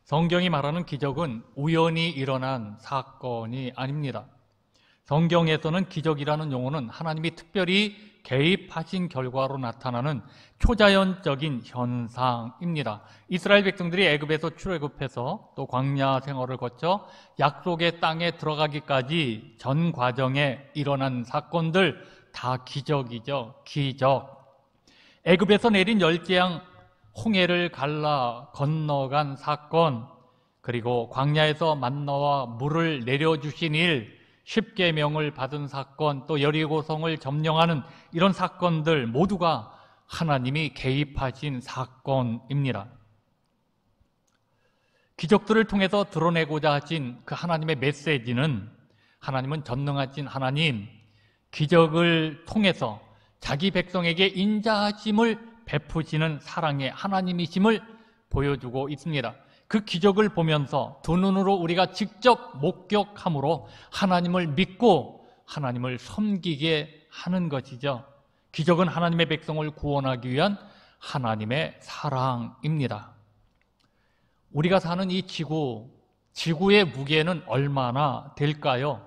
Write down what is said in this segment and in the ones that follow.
성경이 말하는 기적은 우연히 일어난 사건이 아닙니다. 성경에서는 기적이라는 용어는 하나님이 특별히 개입하신 결과로 나타나는 초자연적인 현상입니다. 이스라엘 백성들이 애굽에서 출애굽해서 또 광야 생활을 거쳐 약속의 땅에 들어가기까지 전 과정에 일어난 사건들 다 기적이죠. 기적. 애굽에서 내린 열재앙 홍해를 갈라 건너간 사건, 그리고 광야에서 만나와 물을 내려주신 일, 십계명을 받은 사건, 또 여리고성을 점령하는 이런 사건들 모두가 하나님이 개입하신 사건입니다. 기적들을 통해서 드러내고자 하신 그 하나님의 메시지는, 하나님은 전능하신 하나님, 기적을 통해서 자기 백성에게 인자하심을 베푸시는 사랑의 하나님이심을 보여주고 있습니다. 그 기적을 보면서 두 눈으로 우리가 직접 목격함으로 하나님을 믿고 하나님을 섬기게 하는 것이죠. 기적은 하나님의 백성을 구원하기 위한 하나님의 사랑입니다. 우리가 사는 이 지구의 무게는 얼마나 될까요?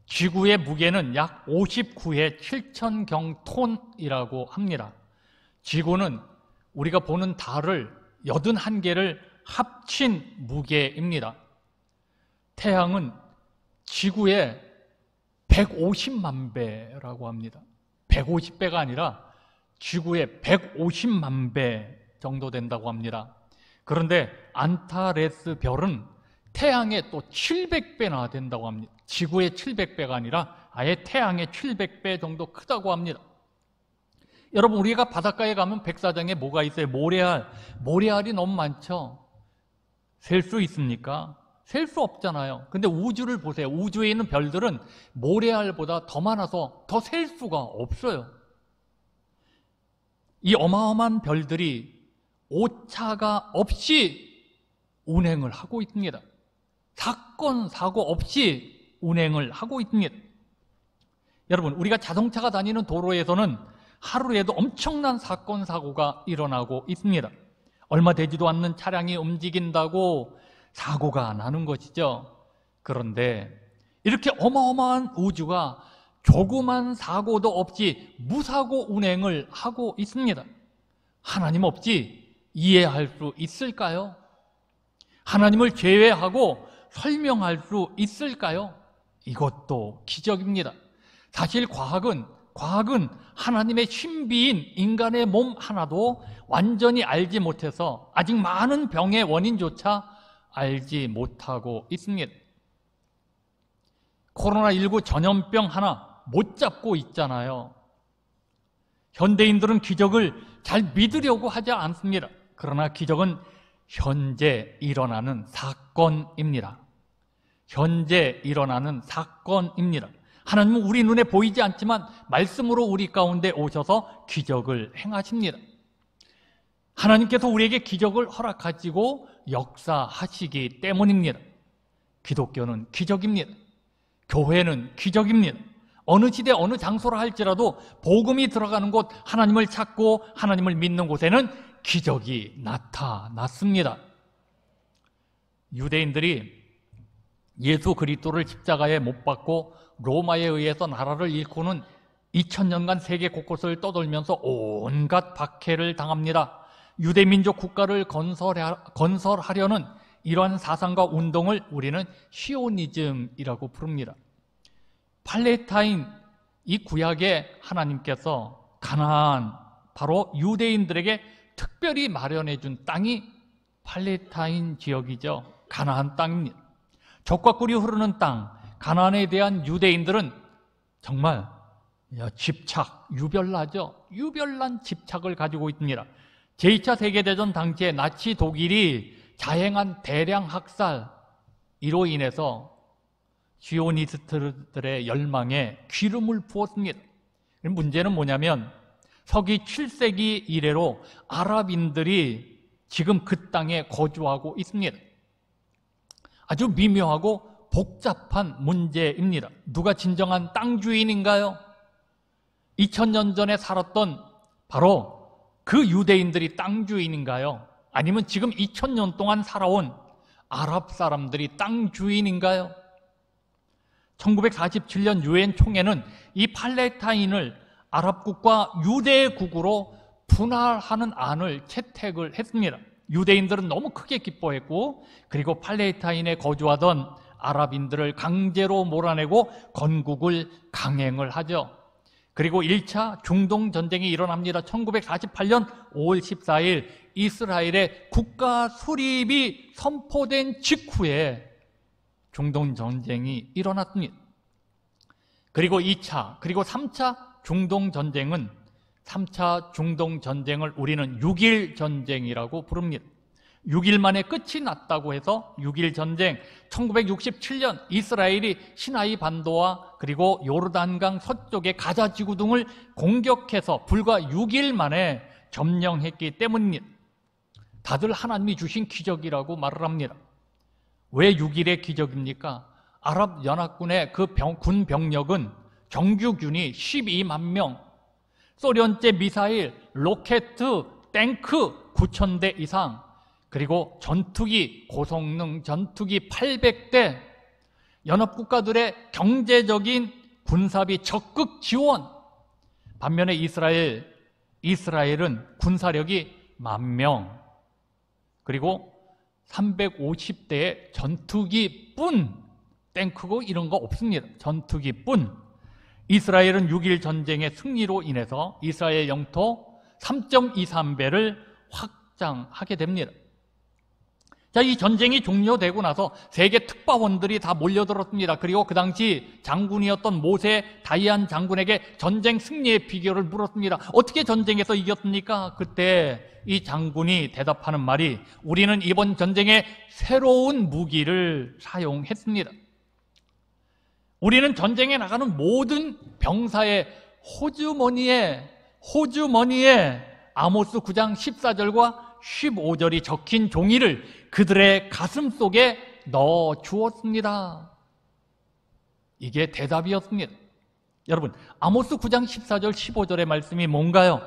지구의 무게는 약 59의 7,000경톤이라고 합니다. 지구는 우리가 보는 달을 81개를 합친 무게입니다. 태양은 지구의 150만 배라고 합니다. 150배가 아니라 지구의 150만 배 정도 된다고 합니다. 그런데 안타레스 별은 태양의 또 700배나 된다고 합니다. 지구의 700배가 아니라 아예 태양의 700배 정도 크다고 합니다. 여러분, 우리가 바닷가에 가면 백사장에 뭐가 있어요? 모래알이 너무 많죠? 셀 수 있습니까? 셀 수 없잖아요. 근데 우주를 보세요. 우주에 있는 별들은 모래알보다 더 많아서 더 셀 수가 없어요. 이 어마어마한 별들이 오차가 없이 운행을 하고 있습니다. 사건, 사고 없이 운행을 하고 있습니다. 여러분, 우리가 자동차가 다니는 도로에서는 하루에도 엄청난 사건, 사고가 일어나고 있습니다. 얼마 되지도 않는 차량이 움직인다고 사고가 나는 것이죠. 그런데 이렇게 어마어마한 우주가 조그만 사고도 없이 무사고 운행을 하고 있습니다. 하나님 없이 이해할 수 있을까요? 하나님을 제외하고 설명할 수 있을까요? 이것도 기적입니다. 사실 과학은 하나님의 신비인 인간의 몸 하나도 완전히 알지 못해서 아직 많은 병의 원인조차 알지 못하고 있습니다. 코로나19 전염병 하나 못 잡고 있잖아요. 현대인들은 기적을 잘 믿으려고 하지 않습니다. 그러나 기적은 현재 일어나는 사건입니다. 현재 일어나는 사건입니다. 하나님은 우리 눈에 보이지 않지만 말씀으로 우리 가운데 오셔서 기적을 행하십니다. 하나님께서 우리에게 기적을 허락하시고 역사하시기 때문입니다. 기독교는 기적입니다. 교회는 기적입니다. 어느 시대 어느 장소라 할지라도 복음이 들어가는 곳, 하나님을 찾고 하나님을 믿는 곳에는 기적이 나타났습니다. 유대인들이 예수 그리스도를 십자가에 못 박고 로마에 의해서 나라를 잃고는 2000년간 세계 곳곳을 떠돌면서 온갖 박해를 당합니다. 유대민족 국가를 건설하려는 이러한 사상과 운동을 우리는 시오니즘이라고 부릅니다. 팔레스타인, 이 구약에 하나님께서 가나안, 바로 유대인들에게 특별히 마련해 준 땅이 팔레스타인 지역이죠. 가나안 땅입니다. 젖과 꿀이 흐르는 땅, 가나안에 대한 유대인들은 정말 집착, 유별난 집착을 가지고 있습니다. 제2차 세계대전 당시에 나치 독일이 자행한 대량 학살, 이로 인해서 지오니스트들의 열망에 기름을 부었습니다. 문제는 뭐냐면 서기 7세기 이래로 아랍인들이 지금 그 땅에 거주하고 있습니다. 아주 미묘하고 복잡한 문제입니다. 누가 진정한 땅 주인인가요? 2000년 전에 살았던 바로 그 유대인들이 땅 주인인가요? 아니면 지금 2000년 동안 살아온 아랍 사람들이 땅 주인인가요? 1947년 유엔 총회는 이 팔레스타인을 아랍국과 유대국으로 분할하는 안을 채택을 했습니다. 유대인들은 너무 크게 기뻐했고, 그리고 팔레스타인에 거주하던 아랍인들을 강제로 몰아내고 건국을 강행을 하죠. 그리고 1차 중동 전쟁이 일어납니다. 1948년 5월 14일 이스라엘의 국가 수립이 선포된 직후에 중동 전쟁이 일어났습니다. 그리고 2차, 그리고 3차 중동 전쟁은 3차 중동 전쟁을 우리는 6.1 전쟁이라고 부릅니다. 6일 만에 끝이 났다고 해서 6.1 전쟁, 1967년 이스라엘이 시나이 반도와 그리고 요르단강 서쪽의 가자 지구 등을 공격해서 불과 6일 만에 점령했기 때문입니다. 다들 하나님이 주신 기적이라고 말을 합니다. 왜 6.1의 기적입니까? 아랍 연합군의 그 군 병력은 정규군이 12만 명, 소련제 미사일, 로켓, 탱크 9,000대 이상, 그리고 전투기, 고성능 전투기 800대, 연합국가들의 경제적인 군사비 적극 지원. 반면에 이스라엘은 군사력이 10,000명, 그리고 350대의 전투기뿐, 탱크고 이런 거 없습니다. 전투기뿐. 이스라엘은 6.1 전쟁의 승리로 인해서 이스라엘 영토 3.23배를 확장하게 됩니다. 자, 이 전쟁이 종료되고 나서 세계 특파원들이 다 몰려들었습니다. 그리고 그 당시 장군이었던 모세 다이안 장군에게 전쟁 승리의 비결을 물었습니다. 어떻게 전쟁에서 이겼습니까? 그때 이 장군이 대답하는 말이, 우리는 이번 전쟁에 새로운 무기를 사용했습니다. 우리는 전쟁에 나가는 모든 병사의 호주머니에 아모스 9장 14절과 15절이 적힌 종이를 그들의 가슴 속에 넣어 주었습니다. 이게 대답이었습니다. 여러분, 아모스 9장 14절 15절의 말씀이 뭔가요?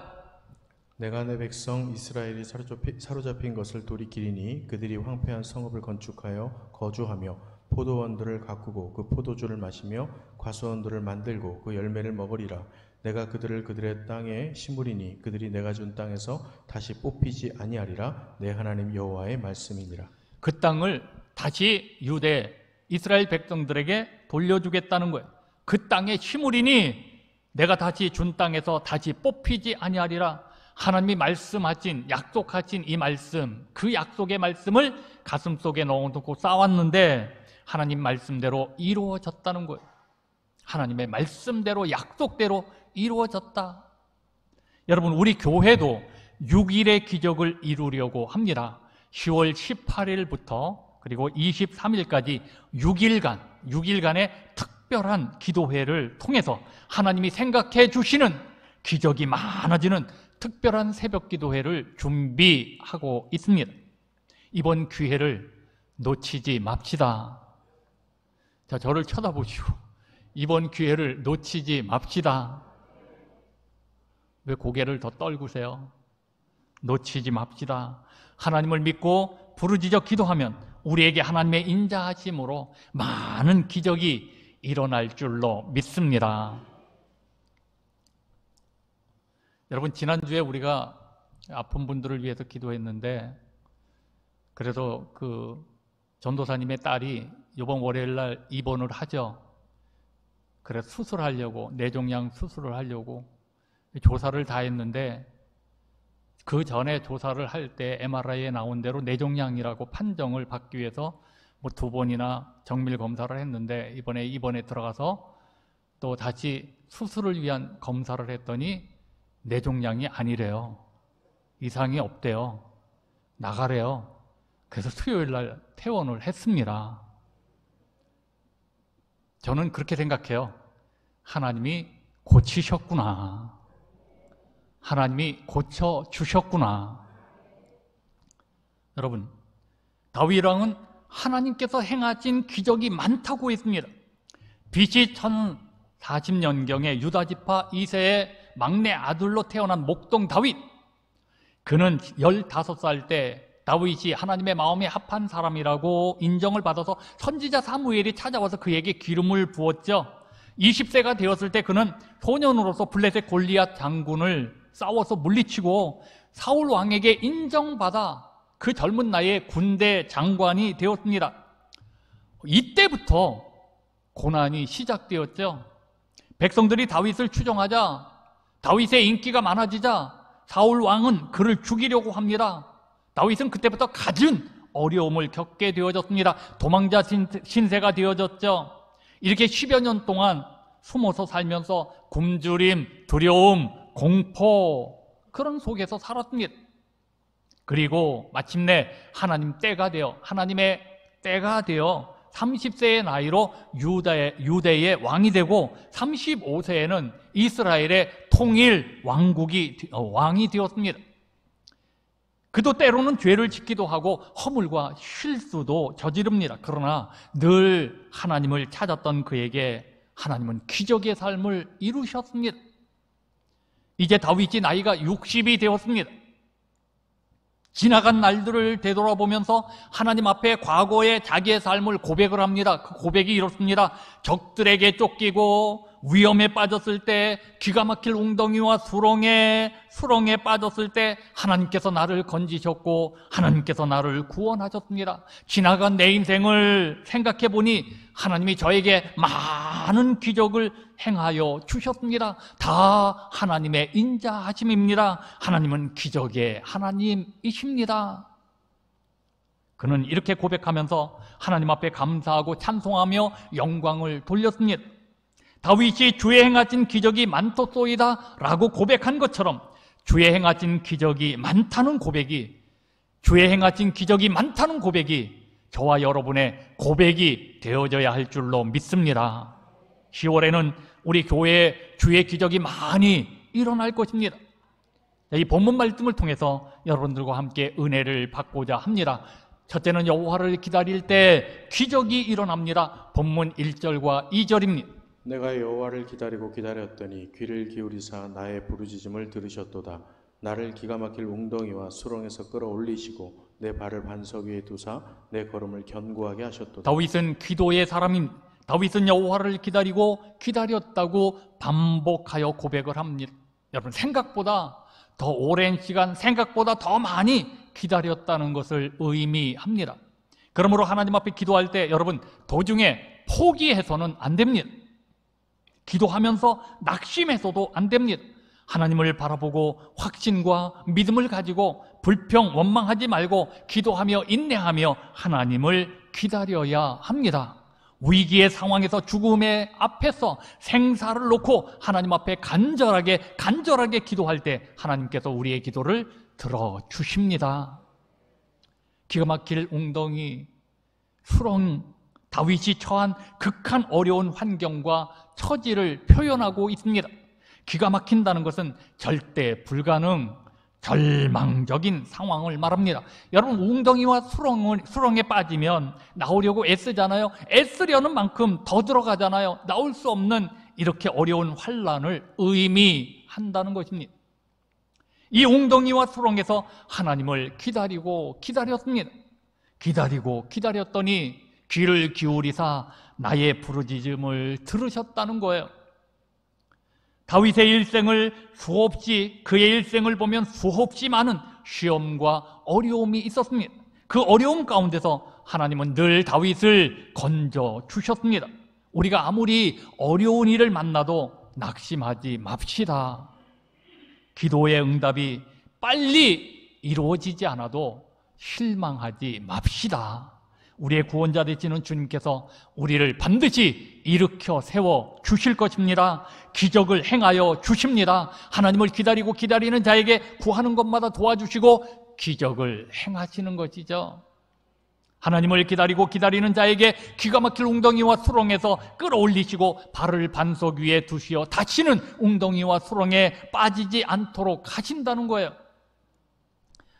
내가 내 백성 이스라엘이 사로잡힌 것을 돌이키리니 그들이 황폐한 성읍을 건축하여 거주하며 포도원들을 가꾸고 그 포도주를 마시며 과수원들을 만들고 그 열매를 먹으리라. 내가 그들을 그들의 땅에 심으리니 그들이 내가 준 땅에서 다시 뽑히지 아니하리라. 내 하나님 여호와의 말씀이니라. 그 땅을 다시 이스라엘 백성들에게 돌려주겠다는 거예요. 그 땅에 심으리니 내가 다시 준 땅에서 다시 뽑히지 아니하리라. 하나님이 말씀하신, 약속하신 이 말씀, 그 약속의 말씀을 가슴속에 넣어놓고 싸웠는데 하나님 말씀대로 이루어졌다는 거예요. 하나님의 말씀대로, 약속대로 이루어졌다. 여러분, 우리 교회도 6.1의 기적을 이루려고 합니다. 10월 18일부터 그리고 23일까지 6일간의 특별한 기도회를 통해서 하나님이 생각해 주시는 기적이 많아지는 특별한 새벽 기도회를 준비하고 있습니다. 이번 기회를 놓치지 맙시다. 자, 저를 쳐다보시고 이번 기회를 놓치지 맙시다. 왜 고개를 더 떨구세요? 놓치지 맙시다. 하나님을 믿고 부르짖어 기도하면 우리에게 하나님의 인자하심으로 많은 기적이 일어날 줄로 믿습니다. 여러분, 지난주에 우리가 아픈 분들을 위해서 기도했는데, 그래서 그 전도사님의 딸이 이번 월요일 날 입원을 하죠. 그래서 수술하려고, 뇌종양 수술을 하려고 조사를 다 했는데, 그 전에 조사를 할 때 MRI에 나온 대로 뇌종양이라고 판정을 받기 위해서 뭐 2번이나 정밀 검사를 했는데, 이번에 입원에 들어가서 또 다시 수술을 위한 검사를 했더니 뇌종양이 아니래요. 이상이 없대요. 나가래요. 그래서 수요일 날 퇴원을 했습니다. 저는 그렇게 생각해요. 하나님이 고치셨구나. 하나님이 고쳐주셨구나. 여러분, 다윗 왕은 하나님께서 행하신 기적이 많다고 했습니다. BC 1040년경에 유다지파 2세의 막내 아들로 태어난 목동 다윗. 그는 15살 때 다윗이 하나님의 마음에 합한 사람이라고 인정을 받아서 선지자 사무엘이 찾아와서 그에게 기름을 부었죠. 20세가 되었을 때 그는 소년으로서 블레셋 골리앗 장군을 싸워서 물리치고 사울 왕에게 인정받아 그 젊은 나이에 군대 장관이 되었습니다. 이때부터 고난이 시작되었죠. 백성들이 다윗을 추종하자, 다윗의 인기가 많아지자 사울 왕은 그를 죽이려고 합니다. 다윗은 그때부터 갖은 어려움을 겪게 되어졌습니다. 도망자 신세가 되어졌죠. 이렇게 10여 년 동안 숨어서 살면서 굶주림, 두려움, 공포, 그런 속에서 살았습니다. 그리고 마침내 하나님의 때가 되어 30세의 나이로 유대의 왕이 되고 35세에는 이스라엘의 통일 왕이 되었습니다. 그도 때로는 죄를 짓기도 하고 허물과 실수도 저지릅니다. 그러나 늘 하나님을 찾았던 그에게 하나님은 기적의 삶을 이루셨습니다. 이제 다윗이 나이가 60이 되었습니다. 지나간 날들을 되돌아보면서 하나님 앞에 과거의 자기의 삶을 고백을 합니다. 그 고백이 이렇습니다. 적들에게 쫓기고 위험에 빠졌을 때, 기가 막힐 웅덩이와 수렁에 빠졌을 때 하나님께서 나를 건지셨고 하나님께서 나를 구원하셨습니다. 지나간 내 인생을 생각해 보니 하나님이 저에게 많은 기적을 행하여 주셨습니다. 다 하나님의 인자하심입니다. 하나님은 기적의 하나님이십니다. 그는 이렇게 고백하면서 하나님 앞에 감사하고 찬송하며 영광을 돌렸습니다. 다윗이 주의 행하신 기적이 많도소이다 라고 고백한 것처럼 주의 행하신 기적이 많다는 고백이, 주의 행하신 기적이 많다는 고백이 저와 여러분의 고백이 되어져야 할 줄로 믿습니다. 10월에는 우리 교회에 주의 기적이 많이 일어날 것입니다. 이 본문 말씀을 통해서 여러분들과 함께 은혜를 받고자 합니다. 첫째는 여호와를 기다릴 때 기적이 일어납니다. 본문 1절과 2절입니다. 내가 여호와를 기다리고 기다렸더니 귀를 기울이사 나의 부르짖음을 들으셨도다. 나를 기가 막힐 웅덩이와 수렁에서 끌어올리시고 내 발을 반석 위에 두사 내 걸음을 견고하게 하셨도다. 다윗은 기도의 사람입니다. 다윗은 여호와를 기다리고 기다렸다고 반복하여 고백을 합니다. 여러분, 생각보다 더 오랜 시간, 생각보다 더 많이 기다렸다는 것을 의미합니다. 그러므로 하나님 앞에 기도할 때 여러분, 도중에 포기해서는 안 됩니다. 기도하면서 낙심해서도 안 됩니다. 하나님을 바라보고 확신과 믿음을 가지고 불평, 원망하지 말고 기도하며 인내하며 하나님을 기다려야 합니다. 위기의 상황에서 죽음의 앞에서 생사를 놓고 하나님 앞에 간절하게 기도할 때 하나님께서 우리의 기도를 들어주십니다. 기가 막힐 웅덩이, 수렁, 다윗이 처한 극한 어려운 환경과 처지를 표현하고 있습니다. 기가 막힌다는 것은 절대 불가능, 절망적인 상황을 말합니다. 여러분, 웅덩이와 수렁에 빠지면 나오려고 애쓰잖아요. 애쓰려는 만큼 더 들어가잖아요. 나올 수 없는 이렇게 어려운 환난을 의미한다는 것입니다. 이 웅덩이와 수렁에서 하나님을 기다렸습니다. 기다렸더니 귀를 기울이사 나의 부르짖음을 들으셨다는 거예요. 다윗의 일생을 그의 일생을 보면 수없이 많은 시험과 어려움이 있었습니다. 그 어려움 가운데서 하나님은 늘 다윗을 건져 주셨습니다. 우리가 아무리 어려운 일을 만나도 낙심하지 맙시다. 기도의 응답이 빨리 이루어지지 않아도 실망하지 맙시다. 우리의 구원자 되시는 주님께서 우리를 반드시 일으켜 세워 주실 것입니다. 기적을 행하여 주십니다. 하나님을 기다리는 자에게 구하는 것마다 도와주시고 기적을 행하시는 것이죠. 하나님을 기다리는 자에게 기가 막힐 웅덩이와 수렁에서 끌어올리시고 발을 반석 위에 두시어 다시는 웅덩이와 수렁에 빠지지 않도록 하신다는 거예요.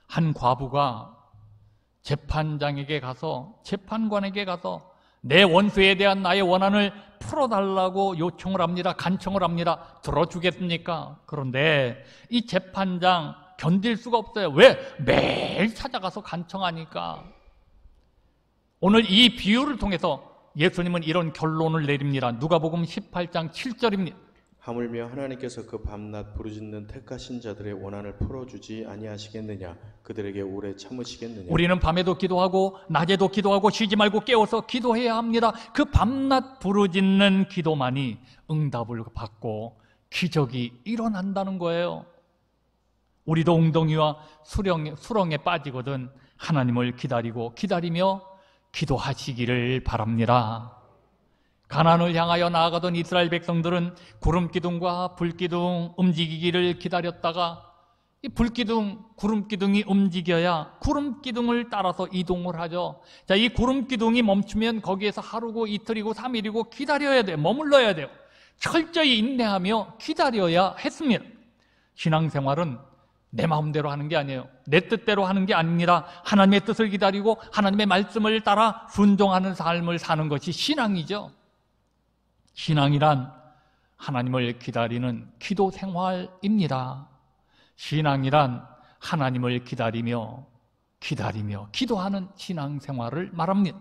한 과부가 재판관에게 가서 내 원수에 대한 나의 원한을 풀어달라고 요청을 합니다. 간청을 합니다. 들어주겠습니까? 그런데 이 재판장 견딜 수가 없어요. 왜? 매일 찾아가서 간청하니까. 오늘 이 비유를 통해서 예수님은 이런 결론을 내립니다. 누가복음 18장 7절입니다. 하물며 하나님께서 그 밤낮 부르짖는 택하신 자들의 원한을 풀어주지 아니하시겠느냐? 그들에게 오래 참으시겠느냐? 우리는 밤에도 기도하고 낮에도 기도하고 쉬지 말고 깨워서 기도해야 합니다. 그 밤낮 부르짖는 기도만이 응답을 받고 기적이 일어난다는 거예요. 우리도 웅덩이와 수렁에 빠지거든 하나님을 기다리며 기도하시기를 바랍니다. 가나안을 향하여 나아가던 이스라엘 백성들은 구름기둥과 불기둥 움직이기를 기다렸다가 이 불기둥, 구름기둥이 움직여야 구름기둥을 따라서 이동을 하죠. 자, 이 구름기둥이 멈추면 거기에서 하루고 이틀이고 3일이고 기다려야 돼요. 머물러야 돼요. 철저히 인내하며 기다려야 했습니다. 신앙생활은 내 마음대로 하는 게 아니에요. 내 뜻대로 하는 게 아닙니다. 하나님의 뜻을 기다리고 하나님의 말씀을 따라 순종하는 삶을 사는 것이 신앙이죠. 신앙이란 하나님을 기다리는 기도 생활입니다. 신앙이란 하나님을 기다리며 기도하는 신앙 생활을 말합니다.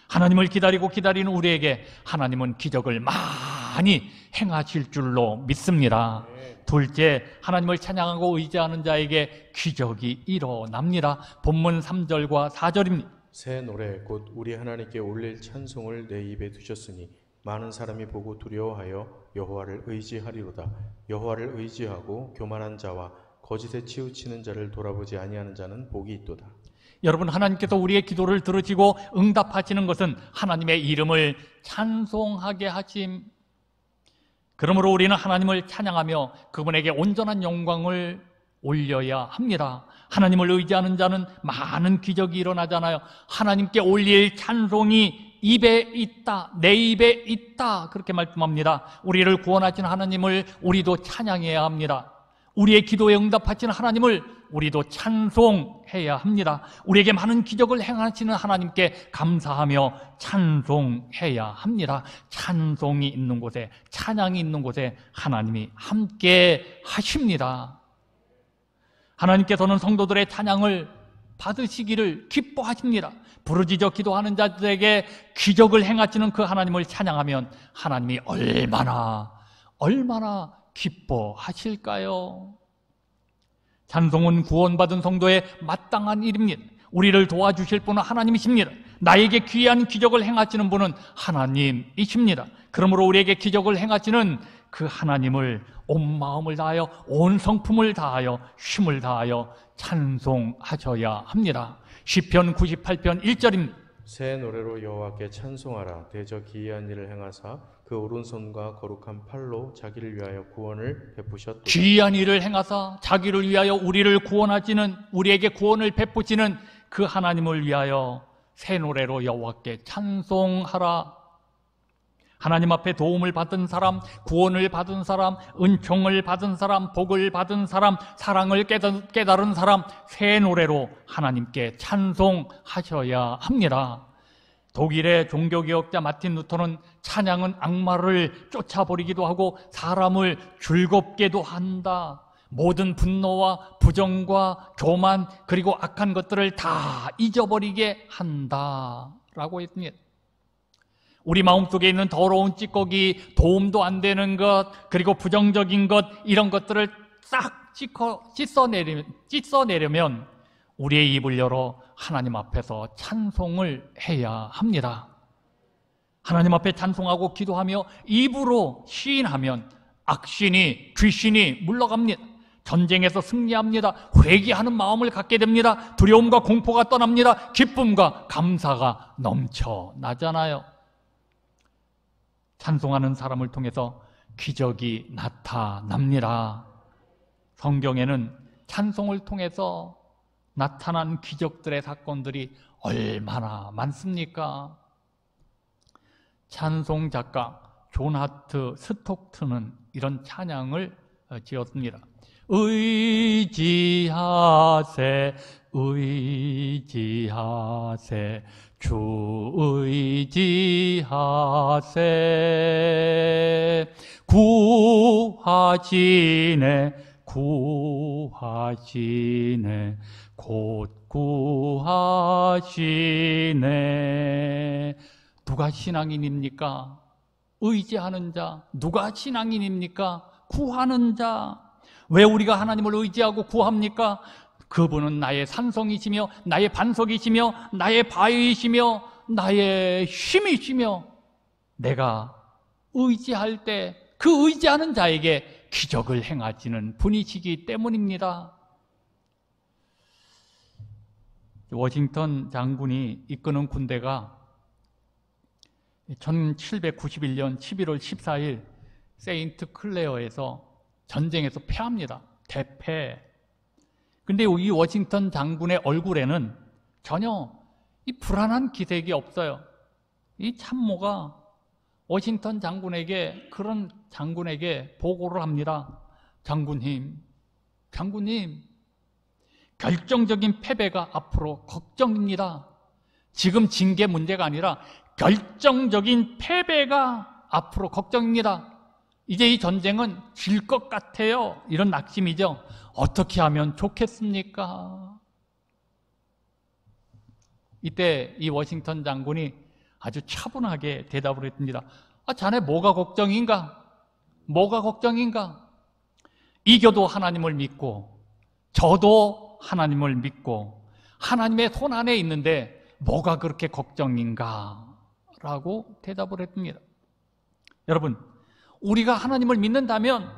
하나님을 기다리는 우리에게 하나님은 기적을 많이 행하실 줄로 믿습니다. 둘째, 하나님을 찬양하고 의지하는 자에게 기적이 일어납니다. 본문 3절과 4절입니다. 새 노래 곧 우리 하나님께 올릴 찬송을 내 입에 두셨으니 많은 사람이 보고 두려워하여 여호와를 의지하리로다. 여호와를 의지하고 교만한 자와 거짓에 치우치는 자를 돌아보지 아니하는 자는 복이 있도다. 여러분, 하나님께서 우리의 기도를 들으시고 응답하시는 것은 하나님의 이름을 찬송하게 하심. 그러므로 우리는 하나님을 찬양하며 그분에게 온전한 영광을 올려야 합니다. 하나님을 의지하는 자는 많은 기적이 일어나잖아요. 하나님께 올릴 찬송이 입에 있다, 내 입에 있다, 그렇게 말씀합니다. 우리를 구원하신 하나님을 우리도 찬양해야 합니다. 우리의 기도에 응답하시는 하나님을 우리도 찬송해야 합니다. 우리에게 많은 기적을 행하시는 하나님께 감사하며 찬송해야 합니다. 찬송이 있는 곳에, 찬양이 있는 곳에 하나님이 함께 하십니다. 하나님께서는 성도들의 찬양을 받으시기를 기뻐하십니다. 부르짖어 기도하는 자들에게 기적을 행하시는 그 하나님을 찬양하면 하나님이 얼마나 기뻐하실까요? 찬송은 구원받은 성도의 마땅한 일입니다. 우리를 도와주실 분은 하나님이십니다. 나에게 귀한 기적을 행하시는 분은 하나님이십니다. 그러므로 우리에게 기적을 행하시는 그 하나님을 온 마음을 다하여 온 성품을 다하여 힘을 다하여 찬송하셔야 합니다. 시편 98편 1절입니다. 새 노래로 여호와께 찬송하라. 대저 기이한 일을 행하사 그 오른손과 거룩한 팔로 자기를 위하여 구원을 베푸셨도다. 기이한 일을 행하사 자기를 위하여 우리를 구원하시는, 우리에게 구원을 베푸시는 그 하나님을 위하여 새 노래로 여호와께 찬송하라. 하나님 앞에 도움을 받은 사람, 구원을 받은 사람, 은총을 받은 사람, 복을 받은 사람, 사랑을 깨달은 사람, 새 노래로 하나님께 찬송하셔야 합니다. 독일의 종교개혁자 마틴 루터는 찬양은 악마를 쫓아버리기도 하고 사람을 즐겁게도 한다. 모든 분노와 부정과 교만 그리고 악한 것들을 다 잊어버리게 한다라고 했습니다. 우리 마음속에 있는 더러운 찌꺼기, 도움도 안 되는 것, 그리고 부정적인 것, 이런 것들을 싹 씻어내려면 우리의 입을 열어 하나님 앞에서 찬송을 해야 합니다. 하나님 앞에 찬송하고 기도하며 입으로 시인하면 악신이, 귀신이 물러갑니다. 전쟁에서 승리합니다. 회개하는 마음을 갖게 됩니다. 두려움과 공포가 떠납니다. 기쁨과 감사가 넘쳐나잖아요. 찬송하는 사람을 통해서 기적이 나타납니다. 성경에는 찬송을 통해서 나타난 기적들의 사건들이 얼마나 많습니까? 찬송 작가 존 하트 스톡트는 이런 찬양을 지었습니다. 의지하세 의지하세 주 의지하세 구하시네 구하시네. 곧 구하시네. 누가 신앙인입니까? 의지하는 자. 누가 신앙인입니까? 구하는 자. 왜 우리가 하나님을 의지하고 구합니까? 그분은 나의 산성이시며 나의 반석이시며 나의 바위이시며 나의 힘이시며 내가 의지할 때 그 의지하는 자에게 기적을 행하시는 분이시기 때문입니다. 워싱턴 장군이 이끄는 군대가 1791년 11월 14일 세인트 클레어에서 전쟁에서 패합니다. 대패. 근데 이 워싱턴 장군의 얼굴에는 전혀 이 불안한 기색이 없어요. 이 참모가 워싱턴 장군에게, 그런 장군에게 보고를 합니다. 장군님, 결정적인 패배가 앞으로 걱정입니다. 지금 징계 문제가 아니라 결정적인 패배가 앞으로 걱정입니다. 이제 이 전쟁은 질 것 같아요. 이런 낙심이죠. 어떻게 하면 좋겠습니까? 이때 이 워싱턴 장군이 아주 차분하게 대답을 했습니다. 자네 뭐가 걱정인가? 뭐가 걱정인가? 이겨도 하나님을 믿고 저도 하나님을 믿고 하나님의 손 안에 있는데 뭐가 그렇게 걱정인가? 라고 대답을 했습니다. 여러분, 우리가 하나님을 믿는다면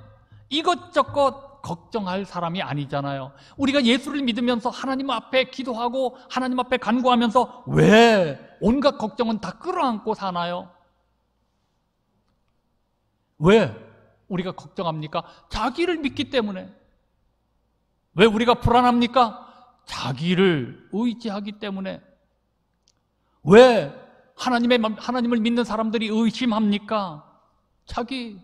이것저것 걱정할 사람이 아니잖아요. 우리가 예수를 믿으면서 하나님 앞에 기도하고 하나님 앞에 간구하면서 왜 온갖 걱정은 다 끌어안고 사나요? 왜 우리가 걱정합니까? 자기를 믿기 때문에. 왜 우리가 불안합니까? 자기를 의지하기 때문에. 왜 하나님을 믿는 사람들이 의심합니까? 자기.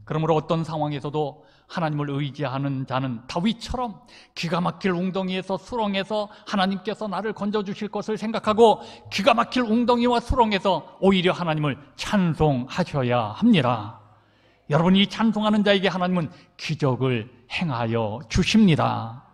그러므로 어떤 상황에서도 하나님을 의지하는 자는 다윗처럼 기가 막힐 웅덩이에서 수렁에서 하나님께서 나를 건져주실 것을 생각하고 기가 막힐 웅덩이와 수렁에서 오히려 하나님을 찬송하셔야 합니다. 여러분, 이 찬송하는 자에게 하나님은 기적을 행하여 주십니다.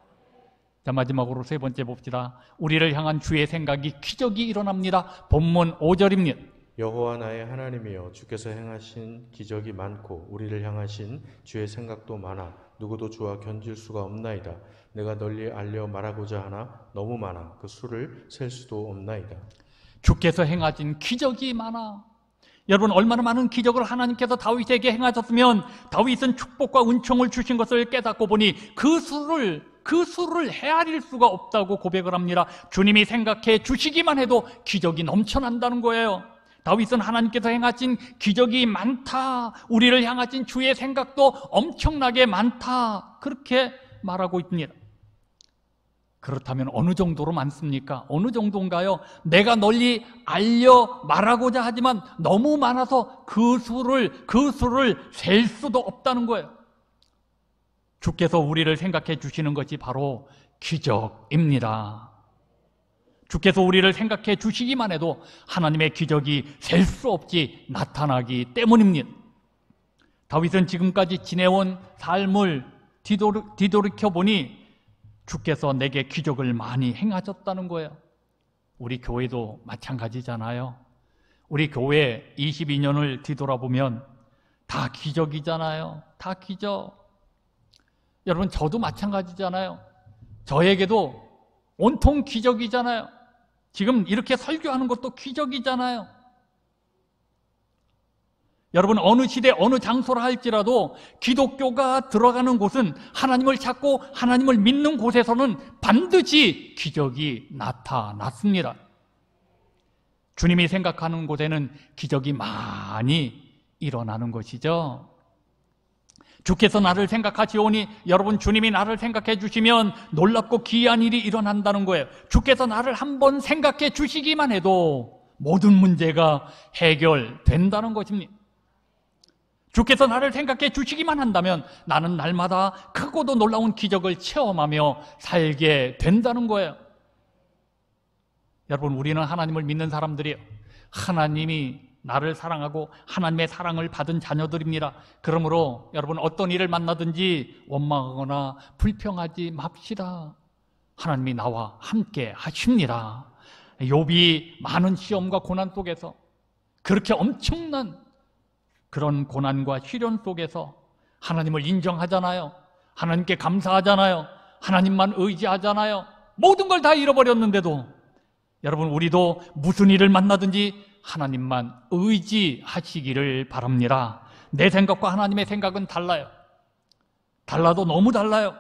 자, 마지막으로 세 번째 봅시다. 우리를 향한 주의 생각이 기적이 일어납니다. 본문 5절입니다. 여호와 나의 하나님이여, 주께서 행하신 기적이 많고 우리를 향하신 주의 생각도 많아 누구도 주와 견질 수가 없나이다. 내가 널리 알려 말하고자 하나 너무 많아 그 수를 셀 수도 없나이다. 주께서 행하신 기적이 많아. 여러분, 얼마나 많은 기적을 하나님께서 다윗에게 행하셨으면 다윗은 축복과 은총을 주신 것을 깨닫고 보니 그 수를 헤아릴 수가 없다고 고백을 합니다. 주님이 생각해 주시기만 해도 기적이 넘쳐난다는 거예요. 다윗은 하나님께서 행하신 기적이 많다, 우리를 향하신 주의 생각도 엄청나게 많다, 그렇게 말하고 있습니다. 그렇다면 어느 정도로 많습니까? 어느 정도인가요? 내가 널리 알려 말하고자 하지만 너무 많아서 그 수를 셀 수도 없다는 거예요. 주께서 우리를 생각해 주시는 것이 바로 기적입니다. 주께서 우리를 생각해 주시기만 해도 하나님의 기적이 셀 수 없이 나타나기 때문입니다. 다윗은 지금까지 지내온 삶을 뒤돌이켜 보니 주께서 내게 기적을 많이 행하셨다는 거예요. 우리 교회도 마찬가지잖아요. 우리 교회 22년을 뒤돌아보면 다 기적이잖아요. 다 기적. 여러분, 저도 마찬가지잖아요. 저에게도 온통 기적이잖아요. 지금 이렇게 설교하는 것도 기적이잖아요. 여러분, 어느 시대 어느 장소라 할지라도 기독교가 들어가는 곳은, 하나님을 찾고 하나님을 믿는 곳에서는 반드시 기적이 나타났습니다. 주님이 생각하는 곳에는 기적이 많이 일어나는 것이죠. 주께서 나를 생각하시오니, 여러분, 주님이 나를 생각해 주시면 놀랍고 기이한 일이 일어난다는 거예요. 주께서 나를 한번 생각해 주시기만 해도 모든 문제가 해결된다는 것입니다. 주께서 나를 생각해 주시기만 한다면 나는 날마다 크고도 놀라운 기적을 체험하며 살게 된다는 거예요. 여러분, 우리는 하나님을 믿는 사람들이에요. 하나님이 나를 사랑하고 하나님의 사랑을 받은 자녀들입니다. 그러므로 여러분 어떤 일을 만나든지 원망하거나 불평하지 맙시다. 하나님이 나와 함께 하십니다. 욥이 많은 시험과 고난 속에서 그렇게 엄청난 그런 고난과 시련 속에서 하나님을 인정하잖아요. 하나님께 감사하잖아요. 하나님만 의지하잖아요. 모든 걸 다 잃어버렸는데도 여러분 우리도 무슨 일을 만나든지 하나님만 의지하시기를 바랍니다. 내 생각과 하나님의 생각은 달라요. 달라도 너무 달라요.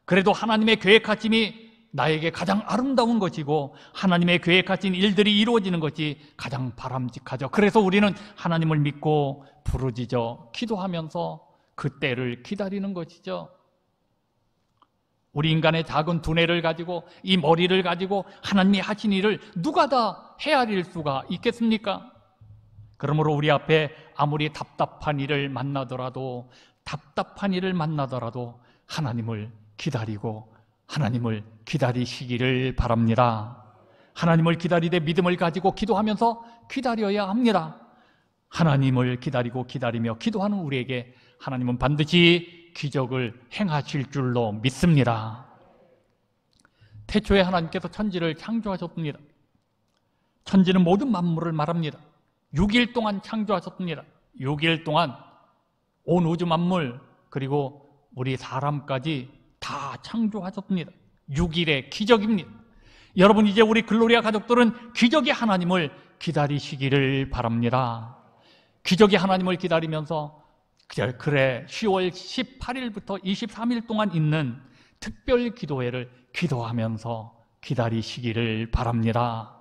그래도 하나님의 계획하심이 나에게 가장 아름다운 것이고 하나님의 계획하신 일들이 이루어지는 것이 가장 바람직하죠. 그래서 우리는 하나님을 믿고 부르짖어 기도하면서 그 때를 기다리는 것이죠. 우리 인간의 작은 두뇌를 가지고 이 머리를 가지고 하나님이 하신 일을 누가 다 헤아릴 수가 있겠습니까? 그러므로 우리 앞에 아무리 답답한 일을 만나더라도 하나님을 기다리고 하나님을 기다리시기를 바랍니다. 하나님을 기다리되 믿음을 가지고 기도하면서 기다려야 합니다. 하나님을 기다리며 기도하는 우리에게 하나님은 반드시 기적을 행하실 줄로 믿습니다. 태초에 하나님께서 천지를 창조하셨습니다. 천지는 모든 만물을 말합니다. 6일 동안 창조하셨습니다. 6일 동안 온 우주 만물 그리고 우리 사람까지 다 창조하셨습니다. 6일의 기적입니다. 여러분 이제 우리 글로리아 가족들은 기적의 하나님을 기다리시기를 바랍니다. 기적의 하나님을 기다리면서 그래 10월 18일부터 23일 동안 있는 특별 기도회를 기도하면서 기다리시기를 바랍니다.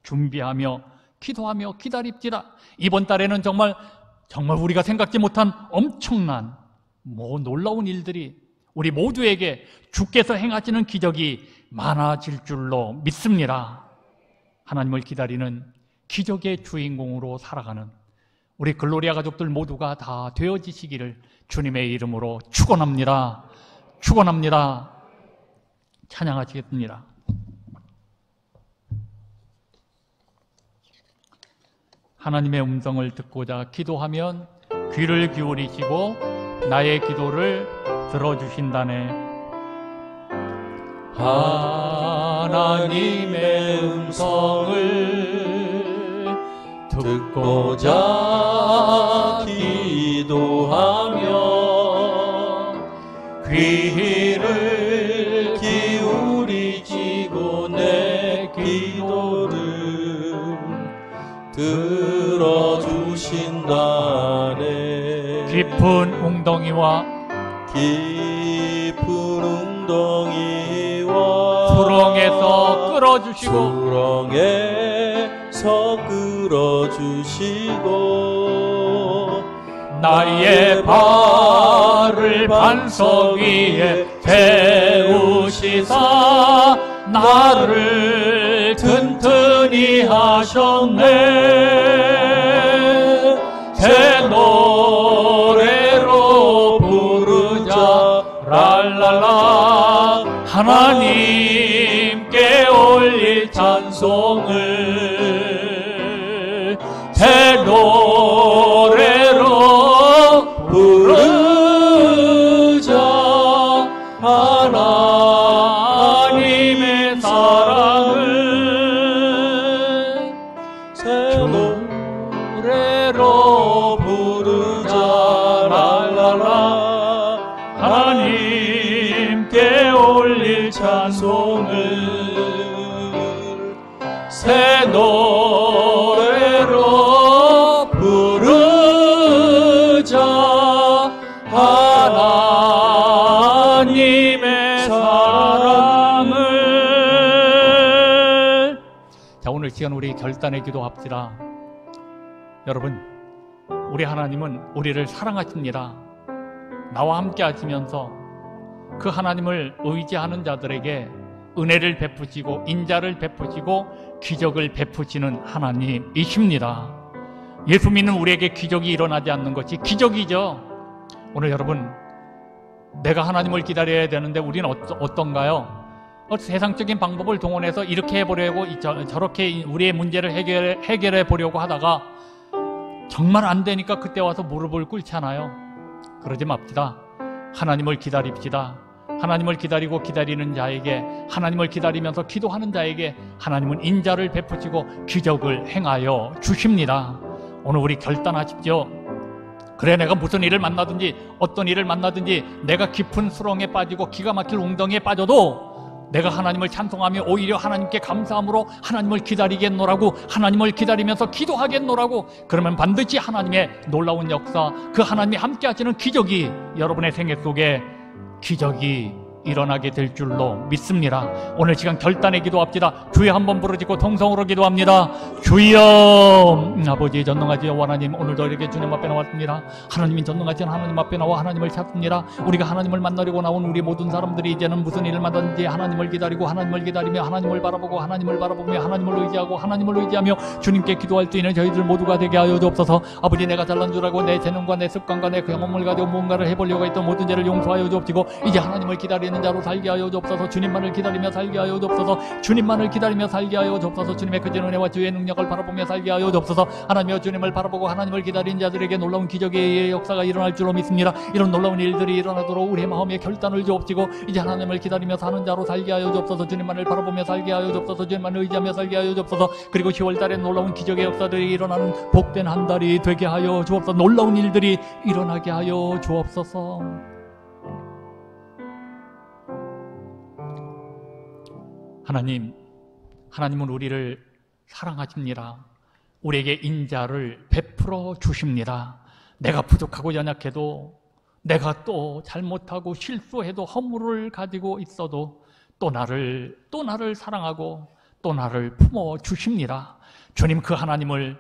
준비하며 기도하며 기다립시다. 이번 달에는 정말 우리가 생각지 못한 엄청난 놀라운 일들이 우리 모두에게 주께서 행하시는 기적이 많아질 줄로 믿습니다. 하나님을 기다리는 기적의 주인공으로 살아가는 우리 글로리아 가족들 모두가 다 되어지시기를 주님의 이름으로 축원합니다. 축원합니다. 찬양하시겠습니다. 하나님의 음성을 듣고자 기도하면 귀를 기울이시고 나의 기도를 들어주신다네. 하나님의 음성을 듣고자 기도하며 귀를 기울이시고 내 기도를 들어주신다네. 깊은 웅덩이와 수렁에서 끌어주시고 나의 발을 반석 위에 세우시사 나를 튼튼히 하셨네. 새 노래로 부르자 랄랄라. 하나님께 올릴 찬송을 새 노래로 부르자. 하나님의 사랑을 새 노래로 부르자 랄랄라. 하나님께 올릴 찬송을 새 노래로 부르자. 하나님의 사랑을. 자, 오늘 시간 우리 결단의 기도합시다. 여러분, 우리 하나님은 우리를 사랑하십니다. 나와 함께 하시면서 그 하나님을 의지하는 자들에게 은혜를 베푸시고 인자를 베푸시고 기적을 베푸시는 하나님이십니다. 예수 믿는 우리에게 기적이 일어나지 않는 것이 기적이죠. 오늘 여러분, 내가 하나님을 기다려야 되는데 우리는 어떤가요? 세상적인 방법을 동원해서 이렇게 해보려고 저렇게 우리의 문제를 해결해 보려고 하다가 정말 안 되니까 그때 와서 무릎을 꿇잖아요. 그러지 맙시다. 하나님을 기다립시다. 하나님을 기다리고 기다리는 자에게, 하나님을 기다리면서 기도하는 자에게 하나님은 인자를 베푸시고 기적을 행하여 주십니다. 오늘 우리 결단하십시오. 그래, 내가 무슨 일을 만나든지 어떤 일을 만나든지 내가 깊은 수렁에 빠지고 기가 막힐 웅덩이에 빠져도 내가 하나님을 찬송하며 오히려 하나님께 감사함으로 하나님을 기다리겠노라고, 하나님을 기다리면서 기도하겠노라고, 그러면 반드시 하나님의 놀라운 역사, 그 하나님이 함께 하시는 기적이 여러분의 생애 속에 기적이 일어나게 될 줄로 믿습니다. 오늘 시간 결단의 기도합시다. 주여 한번 부르짖고 통성으로 기도합니다. 주여, 아버지 전능하신 하나님, 오늘도 이렇게 주님 앞에 나왔습니다. 하나님이 전능하신 하나님 앞에 나와 하나님을 찾습니다. 우리가 하나님을 만나려고 나온 우리 모든 사람들이 이제는 무슨 일을 만나든지 하나님을 기다리고 하나님을 기다리며 하나님을 바라보고 하나님을 바라보며 하나님을 의지하고 하나님을 의지하며 주님께 기도할 수 있는 저희들 모두가 되게 하여 주옵소서. 아버지, 내가 잘난 줄 알고 내 재능과 내 습관과 내 경험을 가지고 무언가를 해보려고 했던 모든 죄를 용서하여 주옵시고 이제 하나님을 기다리는 자로 살게 하여 주옵소서. 주님만을 기다리며 살게 하여 주옵소서. 주님만을 기다리며 살게 하여 주옵소서. 주님의 크신 은혜와 주의 능력을 바라보며 살게 하여 주옵소서. 하나님여, 주님을 바라보고 하나님을 기다리는 자들에게 놀라운 기적의 역사가 일어날 줄로 믿습니다. 이런 놀라운 일들이 일어나도록 우리의 마음에 결단을 주옵시고 이제 하나님을 기다리며 사는 자로 살게 하여 주옵소서. 주님만을 바라보며 살게 하여 주옵소서. 주님만을 의지하며 살게 하여 주옵소서. 그리고 10월달에 놀라운 기적의 역사들이 일어나는 복된 한 달이 되게 하여 주옵소서. 놀라운 일들이 일어나게 하여 주옵소서. 하나님은 우리를 사랑하십니다. 우리에게 인자를 베풀어 주십니다. 내가 부족하고 연약해도, 내가 또 잘못하고 실수해도, 허물을 가지고 있어도 또 나를 사랑하고 또 나를 품어 주십니다. 주님, 그 하나님을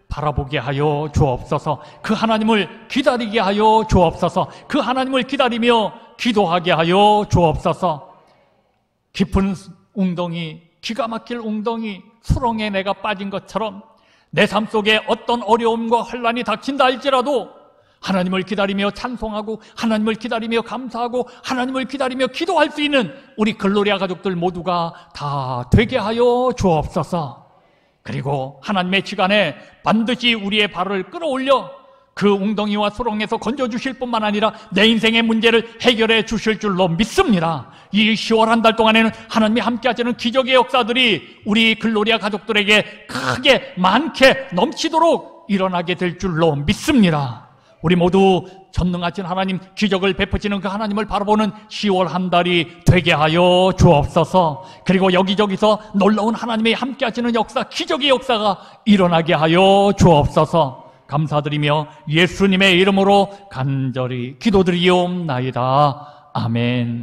바라보게 하여 주옵소서. 그 하나님을 기다리게 하여 주옵소서. 그 하나님을 기다리며 기도하게 하여 주옵소서. 깊은 웅덩이, 기가 막힐 웅덩이, 수렁에 내가 빠진 것처럼 내 삶 속에 어떤 어려움과 환난이 닥친다 할지라도 하나님을 기다리며 찬송하고 하나님을 기다리며 감사하고 하나님을 기다리며 기도할 수 있는 우리 글로리아 가족들 모두가 다 되게 하여 주옵소서. 그리고 하나님의 시간에 반드시 우리의 발을 끌어올려 그 웅덩이와 수렁에서 건져주실 뿐만 아니라 내 인생의 문제를 해결해 주실 줄로 믿습니다. 이 10월 한 달 동안에는 하나님이 함께 하시는 기적의 역사들이 우리 글로리아 가족들에게 크게 많게 넘치도록 일어나게 될 줄로 믿습니다. 우리 모두 전능하신 하나님, 기적을 베푸시는 그 하나님을 바라보는 10월 한 달이 되게 하여 주옵소서. 그리고 여기저기서 놀라운 하나님의 함께 하시는 역사, 기적의 역사가 일어나게 하여 주옵소서. 감사드리며 예수님의 이름으로 간절히 기도드리옵나이다. 아멘.